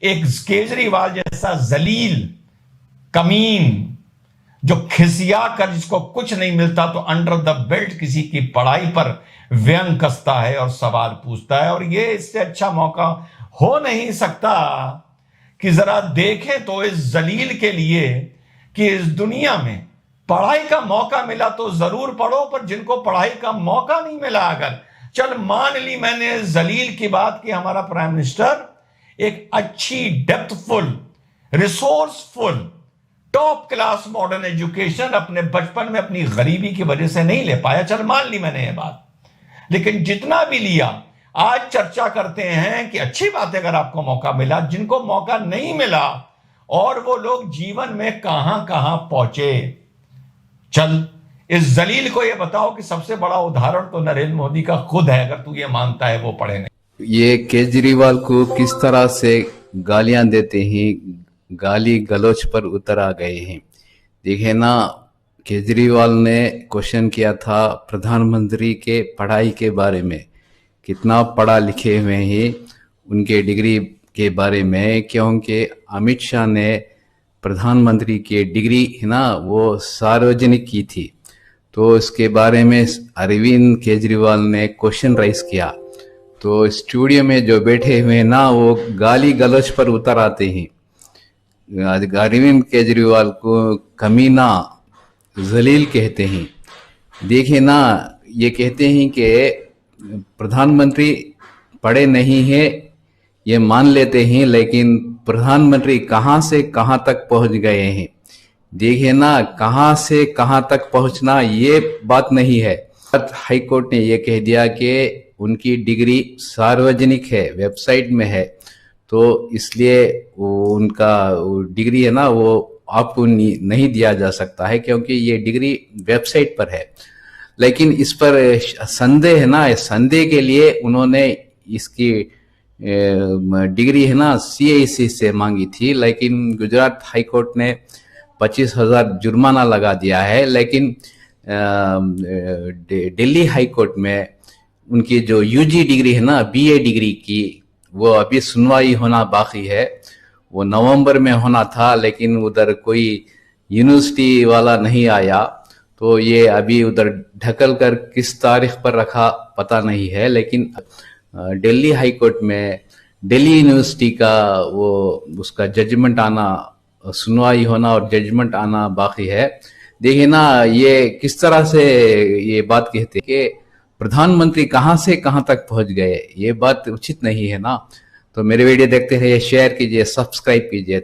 एक केजरीवाल जैसा जलील कमीन जो खिसिया कर जिसको कुछ नहीं मिलता तो अंडर द बेल्ट किसी की पढ़ाई पर व्यंग कसता है और सवाल पूछता है। और ये इससे अच्छा मौका हो नहीं सकता कि जरा देखें तो इस जलील के लिए कि इस दुनिया में पढ़ाई का मौका मिला तो जरूर पढ़ो, पर जिनको पढ़ाई का मौका नहीं मिला, अगर चल मान ली मैंने जलील की बात कि हमारा प्राइम मिनिस्टर एक अच्छी depthful resourceful top class modern education अपने बचपन में अपनी गरीबी की वजह से नहीं ले पाया, चल मान ली मैंने ये बात, लेकिन जितना भी लिया आज चर्चा करते हैं कि अच्छी बात है अगर आपको मौका मिला। जिनको मौका नहीं मिला और वो लोग जीवन में कहां कहां पहुंचे, चल इस जलील को ये बताओ कि सबसे बड़ा उदाहरण तो नरेंद्र मोदी का खुद है, अगर तू ये मानता है वो पढ़े नहीं। ये केजरीवाल को किस तरह से गालियां देते हैं, गाली गलौच पर उतर आ गए हैं। देखिए ना, केजरीवाल ने क्वेश्चन किया था प्रधानमंत्री के पढ़ाई के बारे में, कितना पढ़ा लिखे हुए हैं उनके डिग्री के बारे में, क्योंकि अमित शाह ने प्रधानमंत्री की डिग्री है ना वो सार्वजनिक की थी, तो इसके बारे में अरविंद केजरीवाल ने क्वेश्चन राइज किया। तो स्टूडियो में जो बैठे हुए हैं ना वो गाली गलौच पर उतर आते हैं। अरविंद केजरीवाल को कमीना जलील कहते हैं। देखिए ना, ये कहते हैं कि प्रधानमंत्री पढ़े नहीं है, ये मान लेते हैं, लेकिन प्रधानमंत्री कहां से कहां तक पहुंच गए हैं। देखिए ना, कहां से कहां तक पहुंचना ये बात नहीं है। हाई कोर्ट ने ये कह दिया कि उनकी डिग्री सार्वजनिक है, वेबसाइट में है, तो इसलिए वो उनका डिग्री है ना वो आपको नहीं दिया जा सकता है, क्योंकि ये डिग्री वेबसाइट पर है। लेकिन इस पर संदेह है ना, संदेह के लिए उन्होंने इसकी डिग्री है ना CIC से मांगी थी, लेकिन गुजरात हाई कोर्ट ने 25,000 जुर्माना लगा दिया है। लेकिन दिल्ली हाई कोर्ट में उनकी जो UG डिग्री है ना BA डिग्री की, वो अभी सुनवाई होना बाकी है। वो नवंबर में होना था, लेकिन उधर कोई यूनिवर्सिटी वाला नहीं आया, तो ये अभी उधर ढकल कर किस तारीख पर रखा पता नहीं है। लेकिन दिल्ली हाई कोर्ट में दिल्ली यूनिवर्सिटी का वो उसका जजमेंट आना, सुनवाई होना और जजमेंट आना बाकी है। देखिए ना, ये किस तरह से ये बात कहते कि प्रधानमंत्री कहां से कहां तक पहुंच गए, ये बात उचित नहीं है ना। तो मेरे वीडियो देखते रहिए, शेयर कीजिए, सब्सक्राइब कीजिए।